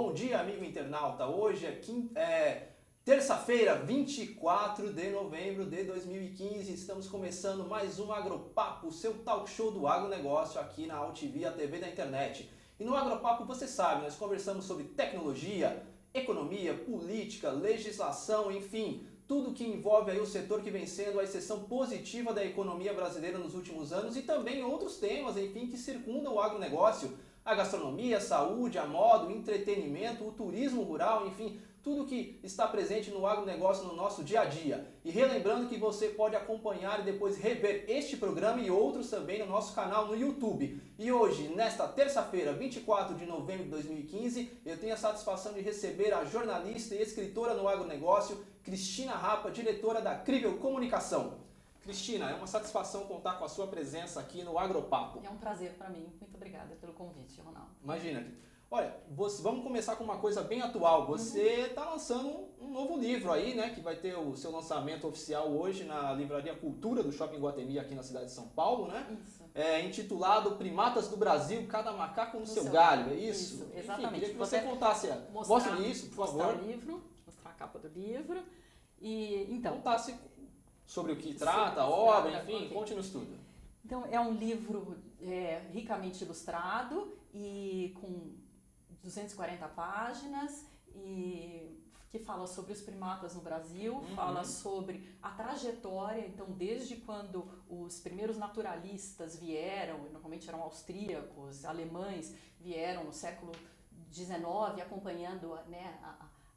Bom dia, amigo internauta. Hoje é terça-feira, 24 de novembro de 2015. Estamos começando mais um Agropapo, seu talk show do agronegócio aqui na AltV, a TV da internet. E no Agropapo, você sabe, nós conversamos sobre tecnologia, economia, política, legislação, enfim, tudo que envolve aí o setor que vem sendo a exceção positiva da economia brasileira nos últimos anos e também outros temas, enfim, que circundam o agronegócio, a gastronomia, a saúde, a moda, o entretenimento, o turismo rural, enfim, tudo que está presente no agronegócio no nosso dia a dia. E relembrando que você pode acompanhar e depois rever este programa e outros também no nosso canal no YouTube. E hoje, nesta terça-feira, 24 de novembro de 2015, eu tenho a satisfação de receber a jornalista e escritora no agronegócio, Cristina Rapa, diretora da Crível Comunicação. Cristina, é uma satisfação contar com a sua presença aqui no Agropapo. É um prazer para mim. Muito obrigada pelo convite, Ronaldo. Imagina. Olha, vamos começar com uma coisa bem atual. Você está lançando um novo livro aí, né? Que vai ter o seu lançamento oficial hoje na Livraria Cultura do Shopping Guatemi, aqui na cidade de São Paulo, né? Isso. Intitulado Primatas do Brasil, cada macaco no seu galho, é isso? Isso, exatamente. Enfim, queria que você contasse. Mostre isso, por favor. Mostrar o livro, mostrar a capa do livro. E, então... Contasse sobre o que trata, a obra, enfim, conte-nos tudo. Então, é um livro ricamente ilustrado e com 240 páginas e que fala sobre os primatas no Brasil, fala sobre a trajetória, então desde quando os primeiros naturalistas vieram, normalmente eram austríacos, alemães, vieram no século XIX acompanhando, né,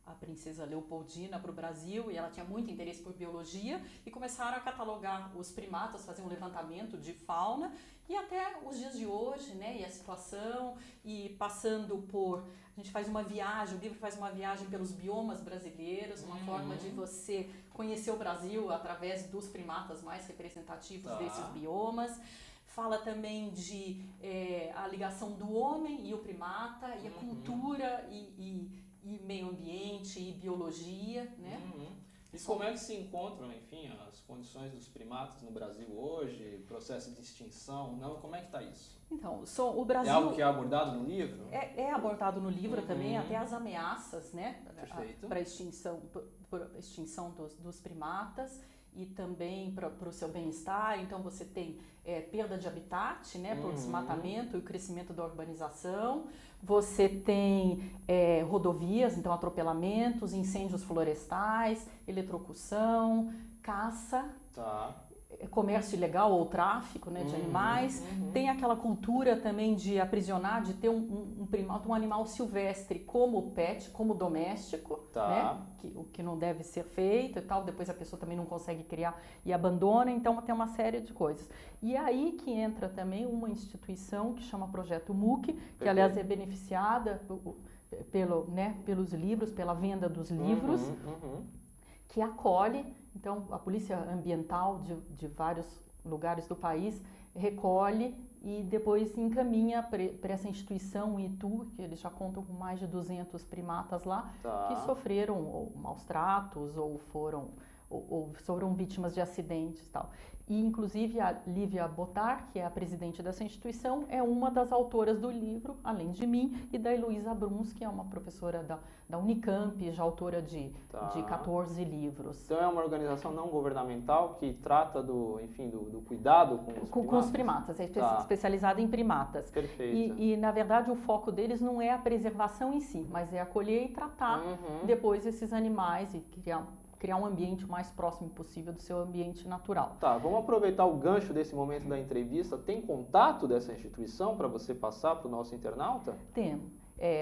a princesa Leopoldina para o Brasil, e ela tinha muito interesse por biologia, e começaram a catalogar os primatas, fazer um levantamento de fauna, e até os dias de hoje, né, e a situação, e passando por... A gente faz uma viagem, o livro faz uma viagem pelos biomas brasileiros, uma forma de você conhecer o Brasil através dos primatas mais representativos desses biomas. Fala também de a ligação do homem e o primata, e a cultura e meio ambiente e biologia, né? E como é que se encontram, enfim, as condições dos primatas no Brasil hoje, processo de extinção, como é que está isso? Então, o Brasil... É algo que é abordado no livro? É abordado no livro também, até as ameaças, né? Para a extinção dos primatas e também para o seu bem-estar. Então você tem perda de habitat, né, por desmatamento e o crescimento da urbanização. Você tem rodovias, então atropelamentos, incêndios florestais, eletrocução, caça, comércio ilegal ou tráfico, né, de animais. Tem aquela cultura também de aprisionar, de ter um animal silvestre como pet, como doméstico, né, o que não deve ser feito e tal. Depois a pessoa também não consegue criar e abandona, então tem uma série de coisas. E aí que entra também uma instituição que chama Projeto MUC, que aliás é beneficiada pelos livros, pela venda dos livros, que acolhe. Então, a Polícia Ambiental de vários lugares do país recolhe e depois encaminha para essa instituição, o ITU, que eles já contam com mais de 200 primatas lá, que sofreram ou maus tratos ou foram vítimas de acidentes e tal. E, inclusive, a Lívia Botar, que é a presidente dessa instituição, é uma das autoras do livro, além de mim, e da Heloísa Bruns, que é uma professora da Unicamp, já autora de 14 livros. Então é uma organização não governamental que trata do cuidado com os primatas? Com os primatas, é especializada em primatas. Perfeito. E, na verdade, o foco deles não é a preservação em si, mas é acolher e tratar depois esses animais e criar um ambiente o mais próximo possível do seu ambiente natural. Vamos aproveitar o gancho desse momento da entrevista. Tem contato dessa instituição para você passar para o nosso internauta? Temos.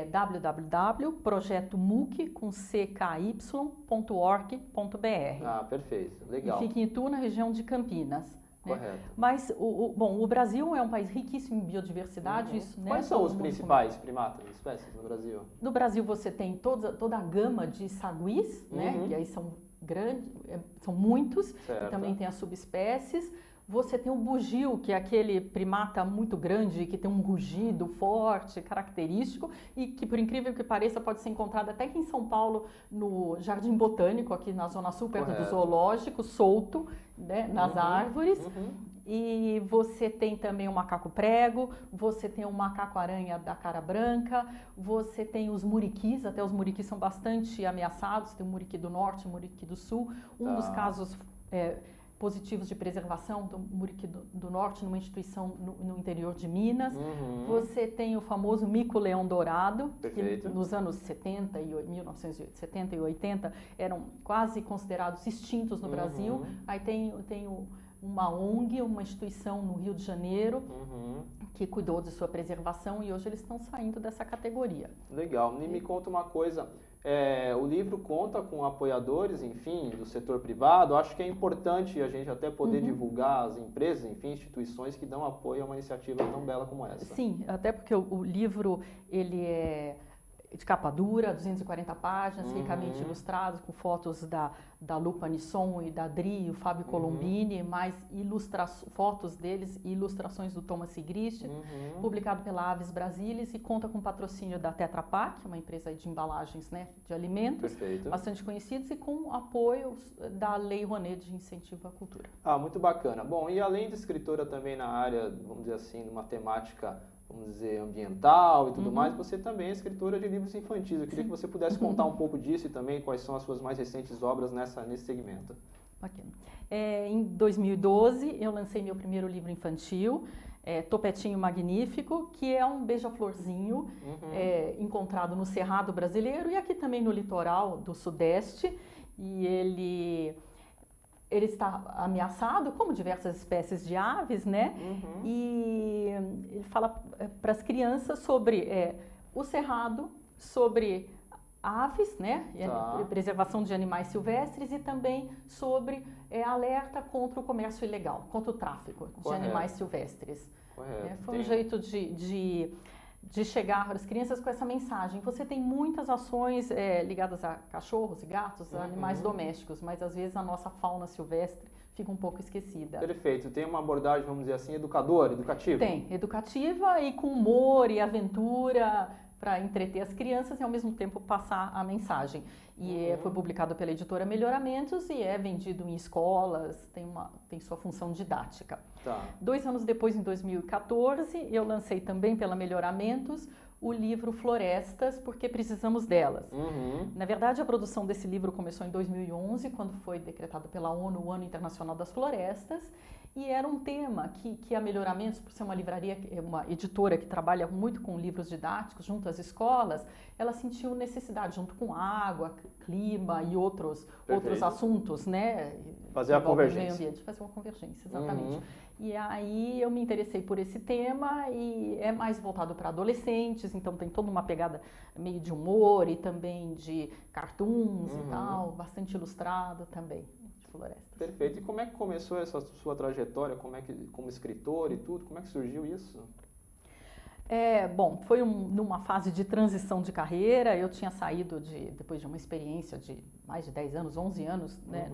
www.projetomuc.org.br. Perfeito. Legal. E fica em Itu, na região de Campinas. Correto. Né? Mas, o Brasil é um país riquíssimo em biodiversidade. Isso, né, quais são os principais primatas, espécies no Brasil? No Brasil você tem toda a gama de saguis, né, que aí são grandes, são muitos, e também tem as subespécies. Você tem o bugio, que é aquele primata muito grande, que tem um rugido forte, característico, e que, por incrível que pareça, pode ser encontrado até aqui em São Paulo, no Jardim Botânico, aqui na Zona Sul, perto do Zoológico, solto. né, nas árvores. E você tem também o macaco prego, você tem o macaco-aranha da cara branca, você tem os muriquis, até os muriquis são bastante ameaçados, tem o muriqui do norte, o muriqui do sul. Um dos casos positivos de preservação do muriqui do norte, numa instituição no interior de Minas. Você tem o famoso mico-leão dourado, que nos anos 70 e 1970 e 80 eram quase considerados extintos no Brasil. Aí tem uma ONG, uma instituição no Rio de Janeiro, que cuidou de sua preservação e hoje eles estão saindo dessa categoria. Legal. E me conta uma coisa, o livro conta com apoiadores, enfim, do setor privado. Acho que é importante a gente até poder divulgar as empresas, enfim, instituições que dão apoio a uma iniciativa tão bela como essa. Sim, até porque o livro, ele é de capa dura, 240 páginas, ricamente ilustrado, com fotos da Lupa Nisson e da Adri, o Fábio Colombini, mais fotos deles e ilustrações do Thomas Sigrist, publicado pela Aves Brasilis e conta com patrocínio da Tetra Pak, uma empresa de embalagens, né, de alimentos, bastante conhecidos, e com apoio da Lei Rouanet de Incentivo à Cultura. Muito bacana. Bom, e além de escritora também na área, vamos dizer assim, numa temática, vamos dizer, ambiental e tudo mais, você também é escritora de livros infantis. Eu queria que você pudesse contar um pouco disso e também quais são as suas mais recentes obras nesse segmento. Okay. Em 2012, eu lancei meu primeiro livro infantil, Topetinho Magnífico, que é um beija-florzinho encontrado no Cerrado brasileiro e aqui também no litoral do Sudeste. E ele está ameaçado, como diversas espécies de aves, né? E ele fala para as crianças sobre o cerrado, sobre aves, né? Preservação de animais silvestres e também sobre alerta contra o comércio ilegal, contra o tráfico de animais silvestres. Foi um jeito de chegar às crianças com essa mensagem. Você tem muitas ações ligadas a cachorros e gatos, a animais domésticos, mas às vezes a nossa fauna silvestre fica um pouco esquecida. Perfeito. Tem uma abordagem, vamos dizer assim, educativa? Tem, educativa e com humor e aventura para entreter as crianças e ao mesmo tempo passar a mensagem. E foi publicado pela editora Melhoramentos e é vendido em escolas, tem sua função didática. 2 anos depois, em 2014, eu lancei também pela Melhoramentos o livro Florestas, porque precisamos delas. Na verdade, a produção desse livro começou em 2011, quando foi decretado pela ONU o Ano Internacional das Florestas, e era um tema que a Melhoramentos, por ser uma livraria, uma editora que trabalha muito com livros didáticos junto às escolas, ela sentiu necessidade, junto com água, clima e outros assuntos, né? Fazer a convergência. Meio ambiente, fazer uma convergência, exatamente. E aí eu me interessei por esse tema e é mais voltado para adolescentes, então tem toda uma pegada meio de humor e também de cartoons e tal, bastante ilustrado também. Florestas. Perfeito. E como é que começou essa sua trajetória, como escritor e tudo, como é que surgiu isso? Bom, foi numa fase de transição de carreira. Eu tinha saído depois de uma experiência de mais de 10 anos, 11 anos, né,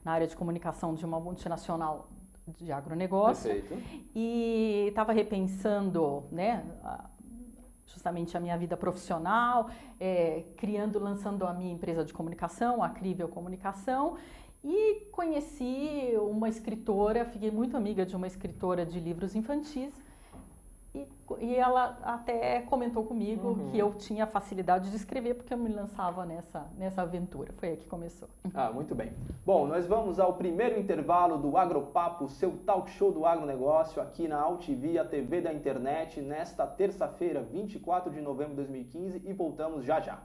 na área de comunicação de uma multinacional de agronegócio. Perfeito. E estava repensando, né, justamente a minha vida profissional, lançando a minha empresa de comunicação, a Crível Comunicação, e conheci uma escritora, fiquei muito amiga de uma escritora de livros infantis, e ela até comentou comigo que eu tinha facilidade de escrever porque eu me lançava nessa aventura. Foi aí que começou. Muito bem. Bom, nós vamos ao primeiro intervalo do Agropapo, seu talk show do agronegócio, aqui na AltV, a TV da internet, nesta terça-feira, 24 de novembro de 2015, e voltamos já já.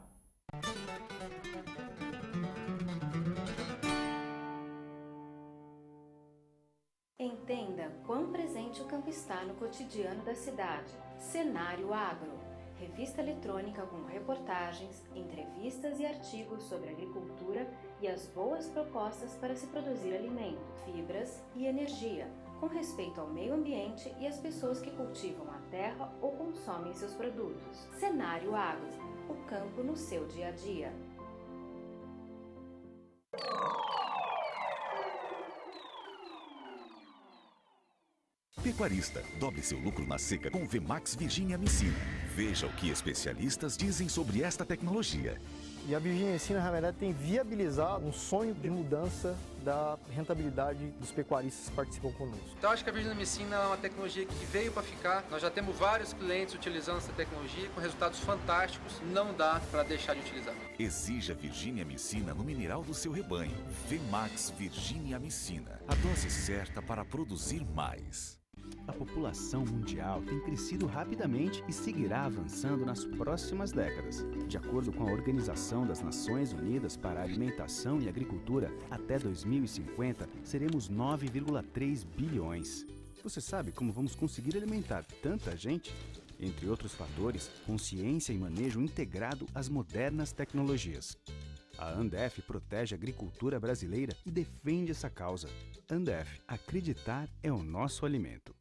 Entenda quão presente o campo está no cotidiano da cidade. Cenário Agro, revista eletrônica com reportagens, entrevistas e artigos sobre agricultura e as boas propostas para se produzir alimento, fibras e energia, com respeito ao meio ambiente e às pessoas que cultivam a terra ou consomem seus produtos. Cenário Agro, o campo no seu dia a dia. Pecuarista, dobre seu lucro na seca com o VMAX Virginia Amicina. Veja o que especialistas dizem sobre esta tecnologia. E a Virginia Amicina, na verdade, tem viabilizado um sonho de mudança da rentabilidade dos pecuaristas que participam conosco. Então acho que a Virginia Amicina é uma tecnologia que veio para ficar. Nós já temos vários clientes utilizando essa tecnologia com resultados fantásticos. Não dá para deixar de utilizar. Exija Virginia Amicina no mineral do seu rebanho. Vmax Virginia Amicina. A dose certa para produzir mais. A população mundial tem crescido rapidamente e seguirá avançando nas próximas décadas. De acordo com a Organização das Nações Unidas para a Alimentação e Agricultura, até 2050 seremos 9,3 bilhões. Você sabe como vamos conseguir alimentar tanta gente? Entre outros fatores, consciência e manejo integrado às modernas tecnologias. A Andef protege a agricultura brasileira e defende essa causa. Andef, acreditar é o nosso alimento.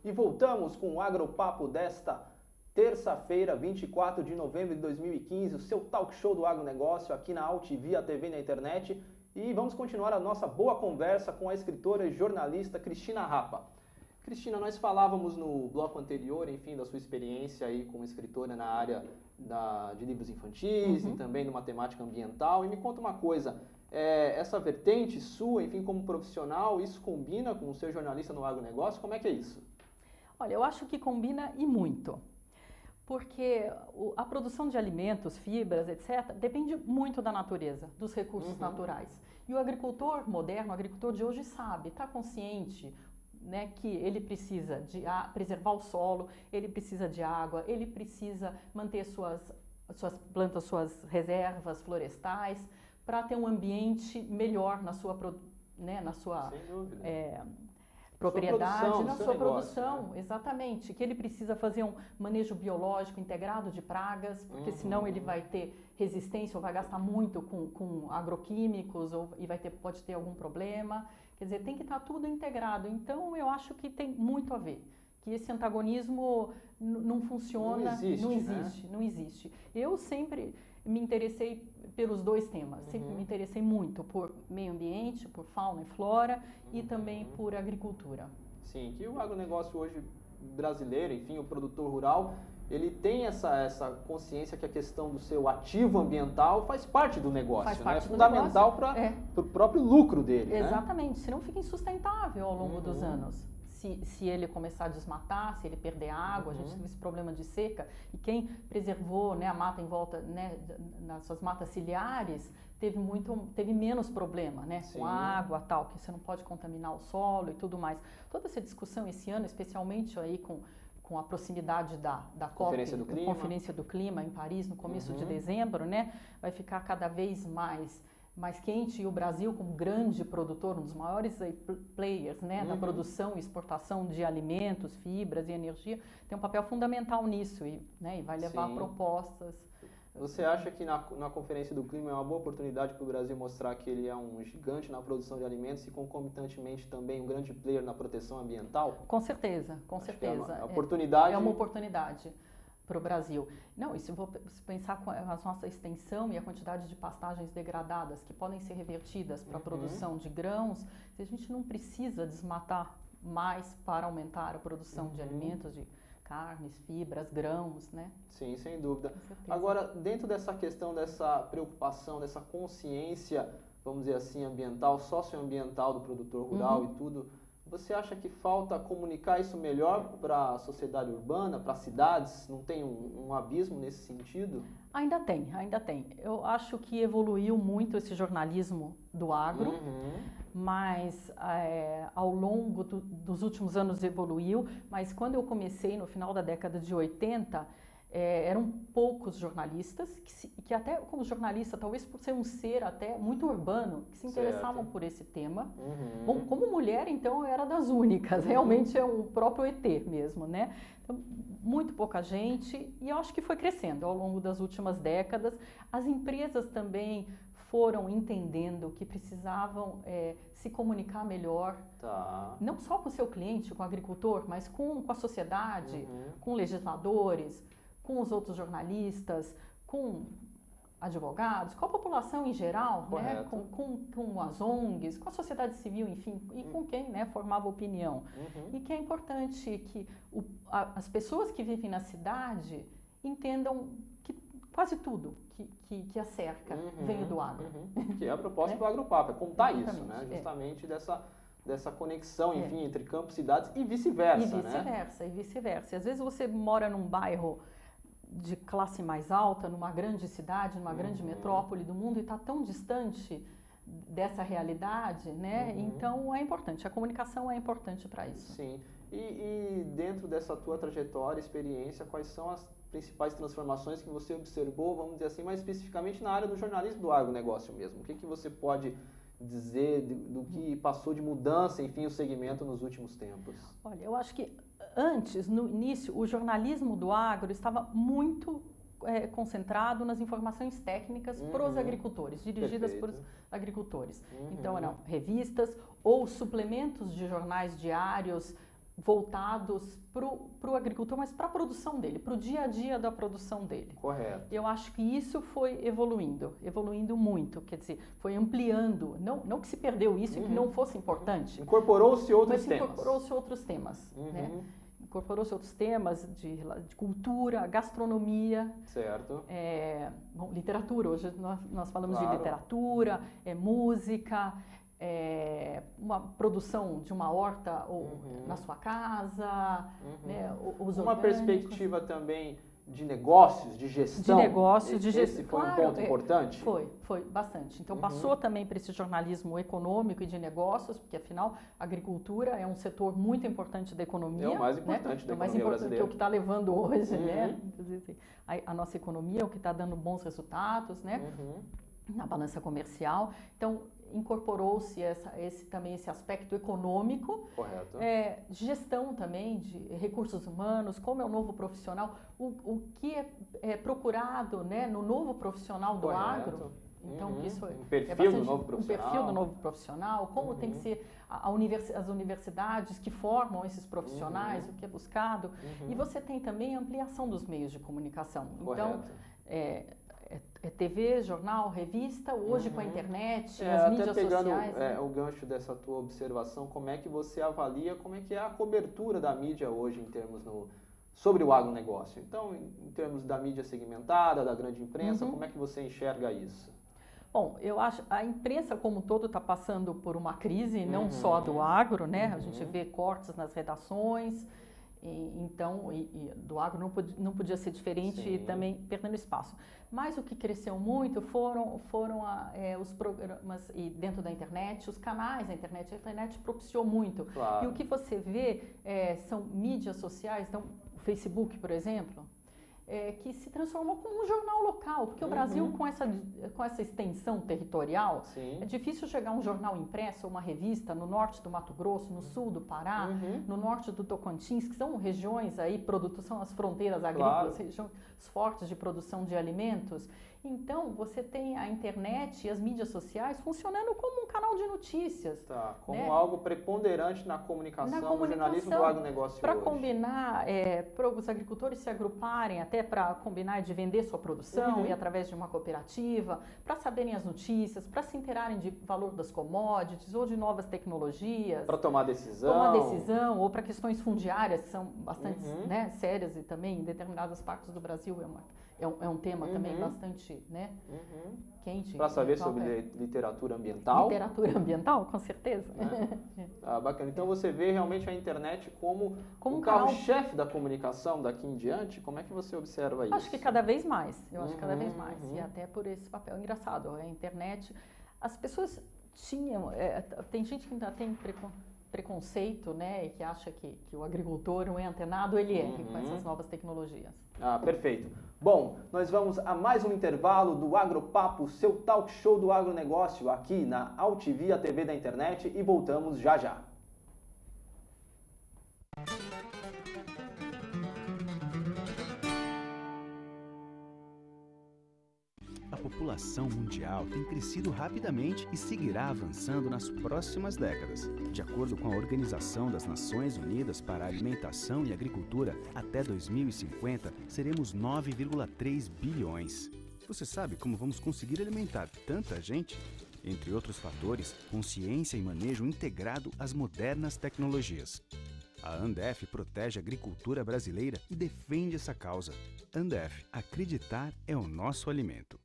E voltamos com o Agropapo desta terça-feira, 24 de novembro de 2015, o seu talk show do agronegócio aqui na Altivia TV na internet. E vamos continuar a nossa boa conversa com a escritora e jornalista Cristina Rapa. Cristina, nós falávamos no bloco anterior, enfim, da sua experiência aí como escritora na área de livros infantis e também numa temática ambiental. E me conta uma coisa, essa vertente sua, enfim, como profissional, isso combina com o ser jornalista no agronegócio? Como é que é isso? Olha, eu acho que combina e muito, porque a produção de alimentos, fibras, etc., depende muito da natureza, dos recursos naturais. E o agricultor moderno, o agricultor de hoje sabe, está consciente, né, que ele precisa de preservar o solo, ele precisa de água, ele precisa manter suas plantas, suas reservas florestais, para ter um ambiente melhor na sua, Sem dúvida. Propriedade, na sua produção, negócio, né? Exatamente, que ele precisa fazer um manejo biológico integrado de pragas, porque senão ele vai ter resistência ou vai gastar muito com agroquímicos e pode ter algum problema. Quer dizer, tem que estar tudo integrado. Então, eu acho que tem muito a ver, que esse antagonismo não funciona, não existe. Eu sempre me interessei pelos dois temas, sempre me interessei muito por meio ambiente, por fauna e flora e também por agricultura. Sim, que o agronegócio hoje brasileiro, enfim, o produtor rural, ele tem essa consciência que a questão do seu ativo ambiental faz parte do negócio, né? É fundamental para o próprio lucro dele. Exatamente, né? Senão fica insustentável ao longo dos anos. Se ele começar a desmatar, se ele perder água, a gente teve esse problema de seca, e quem preservou, né, a mata em volta, né, nas suas matas ciliares, teve menos problema, né, com água, tal, que você não pode contaminar o solo e tudo mais. Toda essa discussão esse ano, especialmente aí com a proximidade da Conferência do Clima em Paris, no começo de dezembro, né, vai ficar cada vez mais quente, e o Brasil, como grande produtor, um dos maiores players, né, da produção e exportação de alimentos, fibras e energia, tem um papel fundamental nisso e vai levar propostas. Você acha que na Conferência do Clima é uma boa oportunidade para o Brasil mostrar que ele é um gigante na produção de alimentos e concomitantemente também um grande player na proteção ambiental? Com certeza, com certeza. É uma oportunidade para o Brasil. Não, e se pensar com a nossa extensão e a quantidade de pastagens degradadas que podem ser revertidas para a produção de grãos, a gente não precisa desmatar mais para aumentar a produção de alimentos, de carnes, fibras, grãos, né? Sim, sem dúvida. Agora, dentro dessa questão, dessa preocupação, dessa consciência, vamos dizer assim, ambiental, socioambiental do produtor rural e tudo, você acha que falta comunicar isso melhor para a sociedade urbana, para as cidades? Não tem um abismo nesse sentido? Ainda tem. Eu acho que evoluiu muito esse jornalismo do agro, mas ao longo dos últimos anos evoluiu. Mas quando eu comecei, no final da década de 80, eram poucos jornalistas, que até como jornalista, talvez por ser um ser até muito urbano, que se interessavam por esse tema. Bom, como mulher, então, eu era das únicas, realmente é um próprio ET mesmo, né? Então, muito pouca gente, e eu acho que foi crescendo ao longo das últimas décadas. As empresas também foram entendendo que precisavam se comunicar melhor, não só com o seu cliente, com o agricultor, mas com a sociedade, com legisladores, com os outros jornalistas, com advogados, com a população em geral, né, Correto. com as ONGs, com a sociedade civil, enfim, e com quem, né, formava opinião. E que é importante que as pessoas que vivem na cidade entendam que quase tudo que a cerca veio do agro. Que é a proposta do Agropapo, é contar isso, Exatamente, né? Justamente dessa conexão, enfim, entre campos e cidades e vice-versa, né? E vice-versa. Às vezes você mora num bairro de classe mais alta, numa grande cidade, numa grande metrópole do mundo e está tão distante dessa realidade, né? Então é importante, a comunicação é importante para isso. Sim. E dentro dessa tua trajetória, experiência, quais são as principais transformações que você observou, vamos dizer assim, mais especificamente na área do jornalismo do agronegócio mesmo? O que você pode dizer do que passou de mudança, enfim, o segmento nos últimos tempos? Olha, eu acho que antes, no início, o jornalismo do agro estava muito concentrado nas informações técnicas para os agricultores, dirigidas por agricultores. Então, eram revistas ou suplementos de jornais diários voltados para o agricultor, mas para a produção dele, para o dia a dia da produção dele. Correto. Eu acho que isso foi evoluindo muito, quer dizer, foi ampliando, não que se perdeu isso e que não fosse importante. Incorporou-se outros temas. Incorporou-se outros temas, né? Incorporou-se outros temas de cultura, gastronomia. Certo. Bom, literatura, hoje nós falamos Claro. de literatura, música, uma produção de uma horta na sua casa, né, os Uma orgânicos. perspectiva também de negócios, de gestão. Esse foi um ponto importante? Foi bastante. Então passou também para esse jornalismo econômico e de negócios, porque afinal a agricultura é um setor muito importante da economia. É o mais importante da economia brasileira. Que é o que está levando hoje, né? A nossa economia, é o que está dando bons resultados, né? Na balança comercial. Então incorporou-se também esse aspecto econômico, correto. Gestão também de recursos humanos, como é o novo profissional, o que é procurado, né, no novo profissional do agro. Então, isso um perfil do novo profissional. Um perfil do novo profissional, como tem que ser as universidades que formam esses profissionais, o que é buscado. E você tem também a ampliação dos meios de comunicação. Correto. Então, TV, jornal, revista, hoje com a internet, as mídias sociais. Até pegando o gancho dessa tua observação, como é que você avalia, como é que é a cobertura da mídia hoje em termos sobre o agronegócio? Então, em termos da mídia segmentada, da grande imprensa, como é que você enxerga isso? Bom, eu acho a imprensa como um todo está passando por uma crise, não só do agro, né? A gente vê cortes nas redações. Então, do agro não podia ser diferente e também perdendo espaço. Mas o que cresceu muito foram os programas, e dentro da internet, os canais da internet. A internet propiciou muito. Claro. E o que você vê são mídias sociais, então o Facebook, por exemplo, que se transformou como um jornal local, porque o Brasil, com essa extensão territorial, é difícil chegar um jornal impresso, uma revista no norte do Mato Grosso, no sul do Pará, no norte do Tocantins, que são regiões aí, são as fronteiras agrícolas, regiões fortes de produção de alimentos. Então, você tem a internet e as mídias sociais funcionando como um canal de notícias. Tá, como né? algo preponderante na comunicação, no jornalismo do agronegócio para hoje. combinar, para os agricultores se agruparem, até para combinar de vender sua produção e através de uma cooperativa, para saberem as notícias, para se inteirarem de valor das commodities ou de novas tecnologias. Para tomar decisão. Ou para questões fundiárias, que são bastante sérias e também em determinadas partes do Brasil é um tema também bastante quente. Para saber sobre literatura ambiental. Literatura ambiental, com certeza. Bacana. Então você vê realmente a internet como um o carro-chefe da comunicação daqui em diante? Como é que você observa isso? Acho que cada vez mais. Eu acho que cada vez mais. E até por esse papel engraçado. A internet, as pessoas tinham... tem gente que ainda tem preconceito, né, e que acha que o agricultor não é antenado, ele com essas novas tecnologias. Perfeito. Bom, nós vamos a mais um intervalo do Agropapo, seu talk show do agronegócio, aqui na Altivia TV da internet, e voltamos já já. A população mundial tem crescido rapidamente e seguirá avançando nas próximas décadas. De acordo com a Organização das Nações Unidas para a Alimentação e Agricultura, até 2050 seremos 9,3 bilhões. você sabe como vamos conseguir alimentar tanta gente? Entre outros fatores, consciência e manejo integrado às modernas tecnologias. A Andef protege a agricultura brasileira e defende essa causa. Andef, acreditar é o nosso alimento.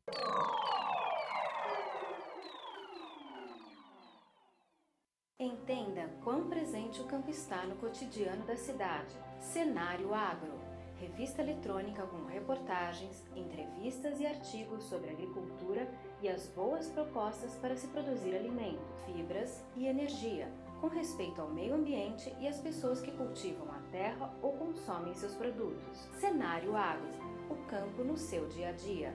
Entenda quão presente o campo está no cotidiano da cidade. Cenário Agro, revista eletrônica com reportagens, entrevistas e artigos sobre agricultura e as boas propostas para se produzir alimento, fibras e energia, com respeito ao meio ambiente e às pessoas que cultivam a terra ou consomem seus produtos. Cenário Agro, o campo no seu dia a dia.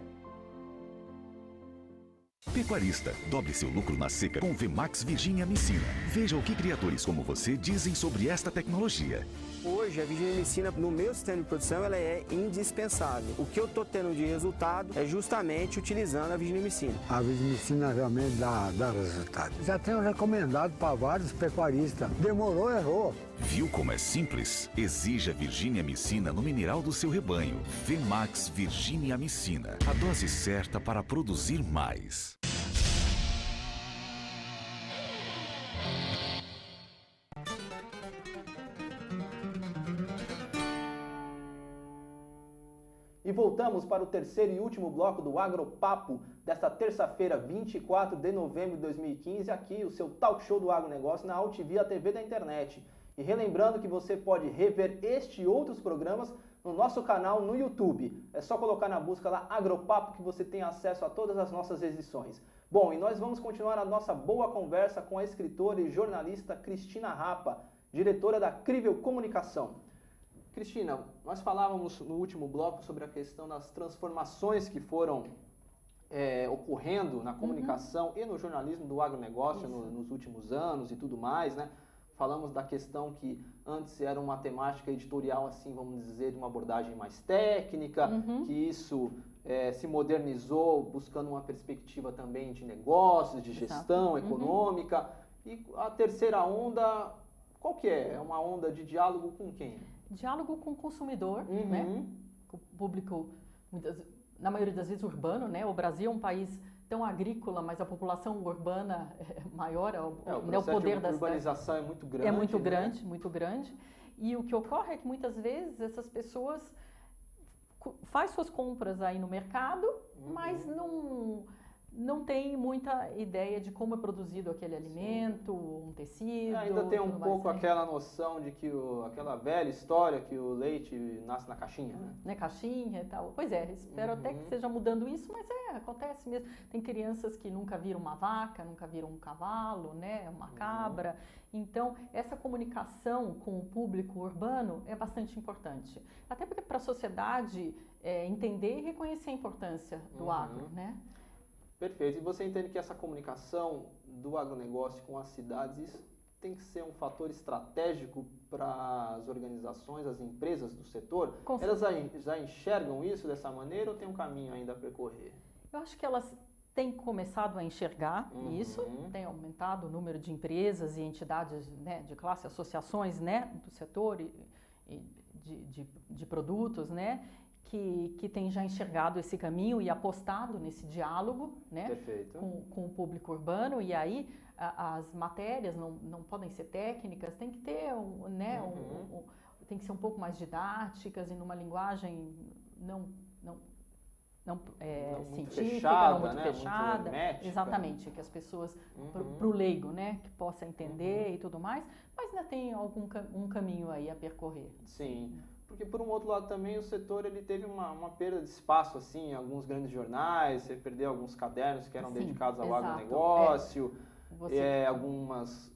Pecuarista, dobre seu lucro na seca com Vemax Virginia Amicina. Veja o que criadores como você dizem sobre esta tecnologia. Hoje, a Virginia Amicina, no meu sistema de produção, ela é indispensável. O que eu estou tendo de resultado é justamente utilizando a Virginia Amicina. A Virginia Amicina realmente dá resultado. Já tenho recomendado para vários pecuaristas. Demorou, errou. Viu como é simples? Exija Virginia Amicina no mineral do seu rebanho. Vemax Virginia Amicina. A dose certa para produzir mais. E voltamos para o terceiro e último bloco do Agropapo desta terça-feira, 24 de novembro de 2015, aqui o seu talk show do agronegócio na AltV, a TV da internet. E relembrando que você pode rever este e outros programas no nosso canal no YouTube. É só colocar na busca lá Agropapo que você tem acesso a todas as nossas edições. Bom, e nós vamos continuar a nossa boa conversa com a escritora e jornalista Cristina Rapa, diretora da Crível Comunicação. Cristina, nós falávamos no último bloco sobre a questão das transformações que foram ocorrendo na comunicação e no jornalismo do agronegócio nos últimos anos e tudo mais, né? Falamos da questão que antes era uma temática editorial, assim, vamos dizer, de uma abordagem mais técnica, que isso se modernizou buscando uma perspectiva também de negócios, de gestão econômica. E a terceira onda, qual que é? É uma onda de diálogo com quem? Diálogo com o consumidor, né? Com o público, na maioria das vezes urbano, né? O Brasil é um país tão agrícola, mas a população urbana é maior, o poder da urbanização é muito grande. É muito grande, muito grande. E o que ocorre é que muitas vezes essas pessoas fazem suas compras aí no mercado, mas não tem muita ideia de como é produzido aquele alimento, um tecido. Ainda tem um pouco aquela noção de que aquela velha história que o leite nasce na caixinha, né? Na caixinha e tal. Pois é, espero até que esteja mudando isso, mas acontece mesmo. Tem crianças que nunca viram uma vaca, nunca viram um cavalo, né? Uma cabra. Então, essa comunicação com o público urbano é bastante importante. Até porque para a sociedade entender e reconhecer a importância do agro, né? Perfeito. E você entende que essa comunicação do agronegócio com as cidades, isso tem que ser um fator estratégico para as organizações, as empresas do setor? Elas já enxergam isso dessa maneira ou tem um caminho ainda a percorrer? Eu acho que elas têm começado a enxergar isso, tem aumentado o número de empresas e entidades, né, de classe, associações, né, do setor e de produtos, né? Que tem já enxergado esse caminho e apostado nesse diálogo, né, com o público urbano. E aí as matérias não podem ser técnicas, tem que ter tem que ser um pouco mais didáticas e numa linguagem não científica, fechada, não muito fechada, muito hermética. Exatamente, que as pessoas, para o leigo, né, que possa entender e tudo mais, mas ainda tem um caminho aí a percorrer. Sim. Porque, por um outro lado, também o setor ele teve uma perda de espaço, assim, em alguns grandes jornais, você perdeu alguns cadernos que eram dedicados ao agronegócio, algumas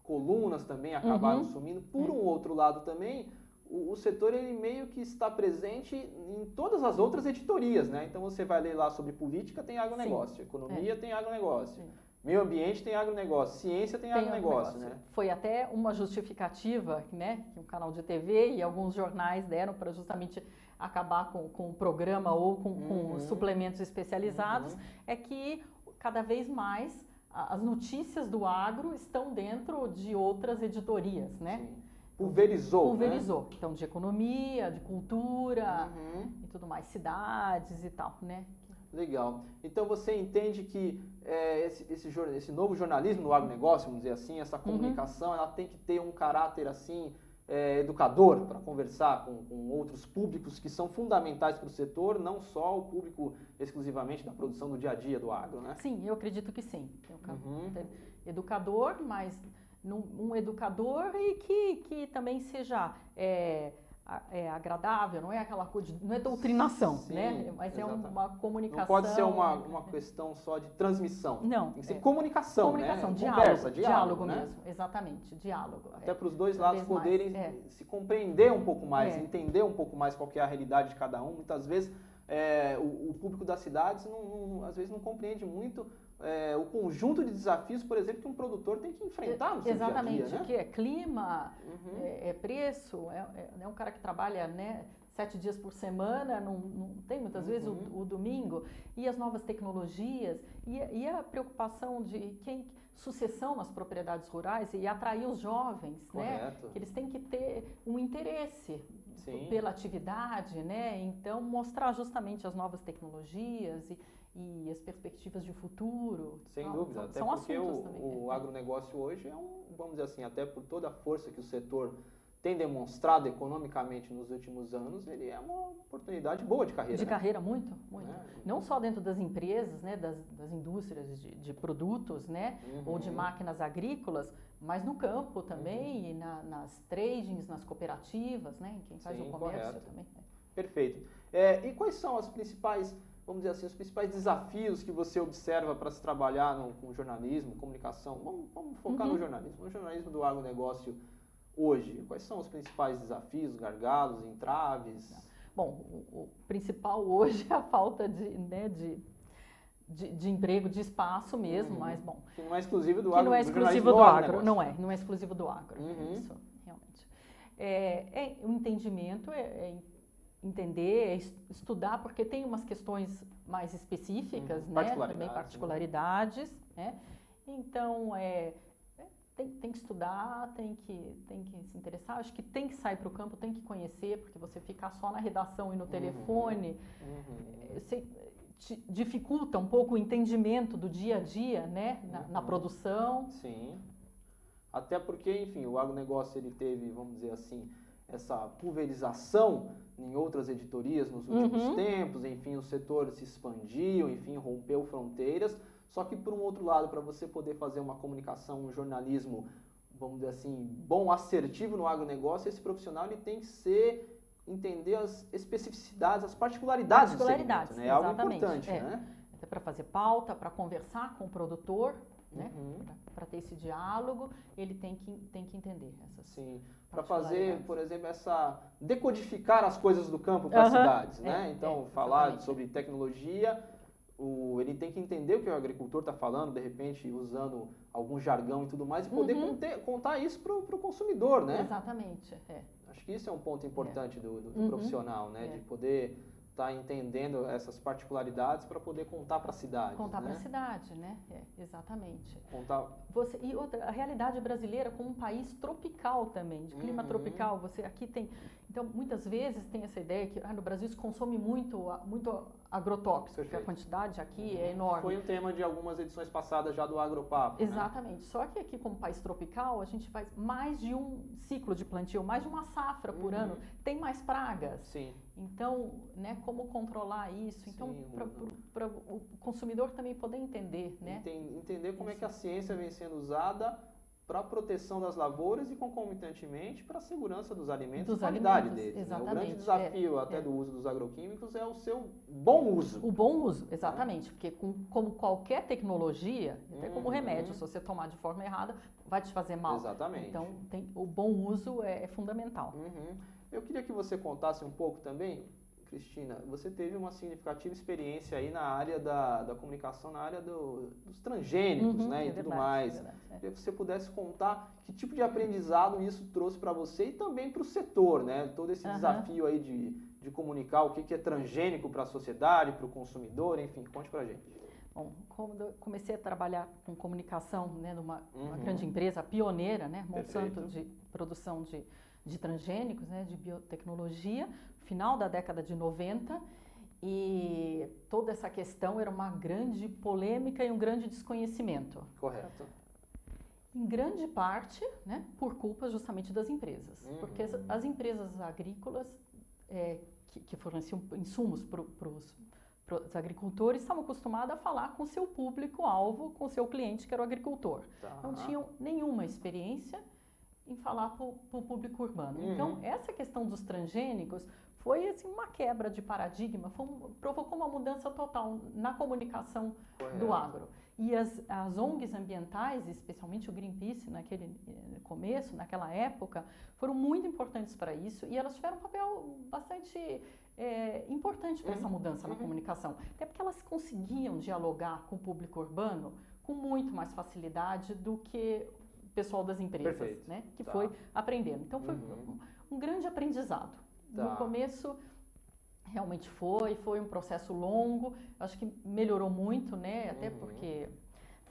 colunas também acabaram sumindo. Por um outro lado também, o setor ele meio que está presente em todas as outras editorias, né? Então, você vai ler lá sobre política, tem agronegócio, economia tem agronegócio. Meio ambiente tem agronegócio, ciência tem agronegócio, né? Foi até uma justificativa, né, que um canal de TV e alguns jornais deram para justamente acabar com o programa ou com suplementos especializados, é que cada vez mais as notícias do agro estão dentro de outras editorias, né? Sim. Pulverizou, né? Então, de economia, de cultura e tudo mais, cidades e tal, né? Legal. Então você entende que esse novo jornalismo no agronegócio, vamos dizer assim, essa comunicação, ela tem que ter um caráter assim educador para conversar com outros públicos que são fundamentais para o setor, não só o público exclusivamente da produção do dia a dia do agro, né? Sim, eu acredito que sim. Educador, mas um educador e que também seja agradável, não é aquela coisa, não é doutrinação, sim, né? Mas exatamente. É uma comunicação. Não pode ser uma questão só de transmissão. Não. Tem que ser comunicação, comunicação, né? diálogo né? mesmo, exatamente, diálogo. Até para os dois lados vez poderem se compreender um pouco mais, entender um pouco mais qual que é a realidade de cada um. Muitas vezes o público das cidades às vezes não compreende muito o conjunto de desafios, por exemplo, que um produtor tem que enfrentar no seu dia a dia, né? Que é clima, é preço, é um cara que trabalha, né, 7 dias por semana, não tem muitas vezes o domingo, e as novas tecnologias, e a preocupação de sucessão nas propriedades rurais e atrair os jovens, né? Que eles têm que ter um interesse pela atividade, né? Então, mostrar justamente as novas tecnologias e as perspectivas de futuro. Sem dúvida, até porque o agronegócio hoje vamos dizer assim, até por toda a força que o setor tem demonstrado economicamente nos últimos anos, ele é uma oportunidade boa de carreira. De carreira, muito. Não só dentro das empresas, né, das indústrias de produtos, né, ou de máquinas agrícolas, mas no campo também, e nas tradings, nas cooperativas, né, em quem faz o comércio também. Perfeito. E quais são as principais, vamos dizer assim, os principais desafios que você observa para se trabalhar com jornalismo, comunicação? Vamos focar no jornalismo do agronegócio hoje. Quais são os principais desafios, gargalos, entraves? Bom, o principal hoje é a falta de emprego, de espaço mesmo, mas bom. Que não é exclusivo do agro. Que não é exclusivo do agro, não é exclusivo do agro. Isso, realmente. O entendimento entender, estudar, porque tem umas questões mais específicas, né? Também particularidades, né? Então, tem que estudar, tem que se interessar, acho que tem que sair para o campo, tem que conhecer, porque você ficar só na redação e no telefone, dificulta um pouco o entendimento do dia a dia, né? Na produção. Sim. Até porque, enfim, o agronegócio ele teve, vamos dizer assim, essa pulverização em outras editorias nos últimos tempos, enfim, o setor se expandiu, enfim, rompeu fronteiras, só que por um outro lado, para você poder fazer uma comunicação, um jornalismo, vamos dizer assim, bom, assertivo no agronegócio, esse profissional ele tem que entender as especificidades, as particularidades do segmento, né? É algo importante, né? Até para fazer pauta, para conversar com o produtor, né? Para ter esse diálogo, ele tem que entender essas. Sim. Para fazer, por exemplo, decodificar as coisas do campo para as cidades, né? Então, falar sobre tecnologia, ele tem que entender o que o agricultor está falando, de repente usando algum jargão e tudo mais, e poder contar isso para o consumidor, né? Exatamente. Acho que isso é um ponto importante do profissional, né? De poder estar entendendo essas particularidades para poder contar para a cidade. Contar para a cidade, né? Exatamente. E a realidade brasileira como um país tropical também, de clima tropical, aqui tem... Então, muitas vezes tem essa ideia que no Brasil se consome muito agrotóxico, porque a quantidade aqui é enorme. Foi um tema de algumas edições passadas já do Agropapo. Exatamente. Né? Só que aqui, como país tropical, a gente faz mais de um ciclo de plantio, mais de uma safra por ano, tem mais pragas. Sim. Então, né, como controlar isso? Então, para o consumidor também poder entender, né? Entender como é que a ciência vem sendo usada para a proteção das lavouras e concomitantemente para a segurança dos alimentos e qualidade deles. Exatamente. Né? O grande desafio do uso dos agroquímicos é o seu bom uso. O bom uso, exatamente, porque como qualquer tecnologia, até como remédio, se você tomar de forma errada, vai te fazer mal. Exatamente. Então, o bom uso é fundamental. Eu queria que você contasse um pouco também, Cristina, você teve uma significativa experiência aí na área da comunicação, na área dos transgênicos, né, e tudo mais. Queria que você pudesse contar que tipo de aprendizado isso trouxe para você e também para o setor, né? Todo esse desafio aí de comunicar o que é transgênico para a sociedade, para o consumidor, enfim, conte para a gente. Bom, quando eu comecei a trabalhar com comunicação, né, numa grande empresa pioneira, né, Monsanto, de produção de transgênicos, né, de biotecnologia, final da década de 90, e toda essa questão era uma grande polêmica e um grande desconhecimento. Correto. Em grande parte, né, por culpa justamente das empresas. Porque as empresas agrícolas que forneciam insumos para os agricultores estavam acostumados a falar com o seu público-alvo, com o seu cliente, que era o agricultor. Tá. Não tinham nenhuma experiência em falar para o público urbano. Então, essa questão dos transgênicos foi assim, uma quebra de paradigma, provocou uma mudança total na comunicação do agro. E as ONGs ambientais, especialmente o Greenpeace, naquele começo, naquela época, foram muito importantes para isso e elas tiveram um papel bastante importante para essa mudança na comunicação. Até porque elas conseguiam dialogar com o público urbano com muito mais facilidade do que o pessoal das empresas, né, que foi aprendendo. Então, foi um grande aprendizado. No começo, realmente foi um processo longo, acho que melhorou muito, né? Até porque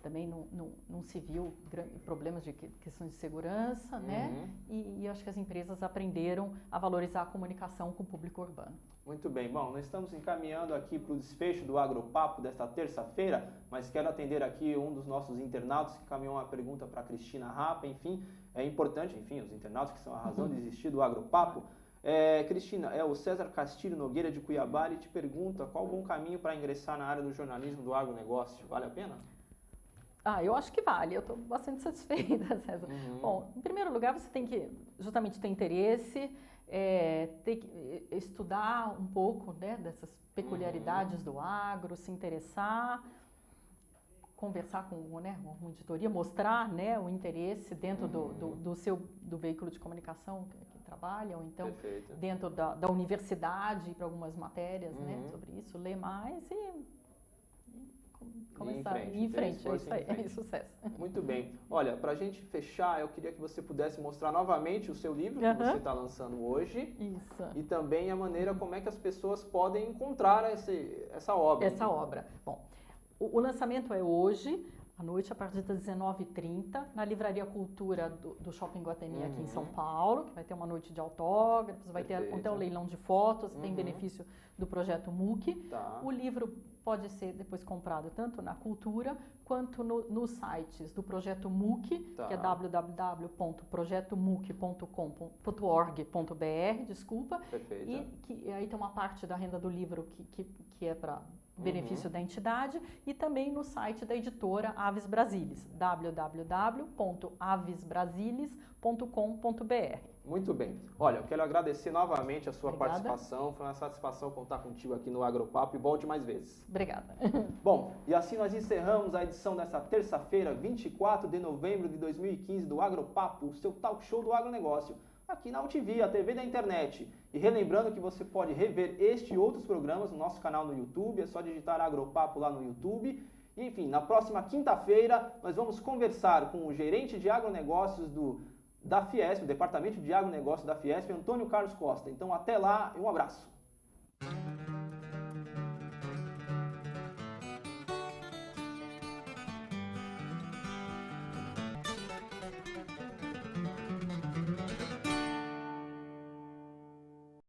também não se viu problemas de questões de segurança, né? E acho que as empresas aprenderam a valorizar a comunicação com o público urbano. Muito bem. Bom, nós estamos encaminhando aqui para o desfecho do Agropapo desta terça-feira, mas quero atender aqui um dos nossos internautas que encaminhou uma pergunta para a Cristina Rapa. Enfim, é importante, os internautas que são a razão de existir do Agropapo. Cristina, o César Castilho Nogueira de Cuiabá, ele te pergunta qual o bom caminho para ingressar na área do jornalismo do agronegócio. Vale a pena? Eu acho que vale. Eu estou bastante satisfeita, César. Bom, em primeiro lugar, você tem que justamente ter interesse, ter que estudar um pouco, né, dessas peculiaridades do agro, se interessar, conversar com uma editoria, mostrar, né, o interesse dentro do veículo de comunicação que trabalha, ou então dentro da universidade para algumas matérias, né, sobre isso, ler mais e começar em frente. É isso aí, é sucesso. Muito bem. Olha, para a gente fechar, eu queria que você pudesse mostrar novamente o seu livro que você está lançando hoje. Isso. E também a maneira como é que as pessoas podem encontrar essa obra. Essa obra. Bom, o lançamento é hoje, à noite, a partir das 19h30, na Livraria Cultura do Shopping Guatemi, aqui em São Paulo, que vai ter uma noite de autógrafos, vai ter até um leilão de fotos, tem benefício do projeto MOOC. O livro pode ser depois comprado tanto na Cultura quanto nos sites do projeto MOOC, que é www.projetomook.org.br, desculpa. E aí tem uma parte da renda do livro que é para benefício da entidade, e também no site da editora Aves Brasilis, www.avesbrasilis.com.br. Muito bem. Olha, eu quero agradecer novamente a sua participação. Foi uma satisfação contar contigo aqui no Agropapo e volte mais vezes. Obrigada. Bom, e assim nós encerramos a edição dessa terça-feira, 24 de novembro de 2015 do Agropapo, o seu talk show do agronegócio, aqui na UTV, a TV da internet. E relembrando que você pode rever este e outros programas no nosso canal no YouTube, é só digitar Agropapo lá no YouTube. E, enfim, na próxima quinta-feira nós vamos conversar com o gerente de agronegócios da Fiesp, o Departamento de Agronegócio da Fiesp, Antônio Carlos Costa. Então, até lá e um abraço.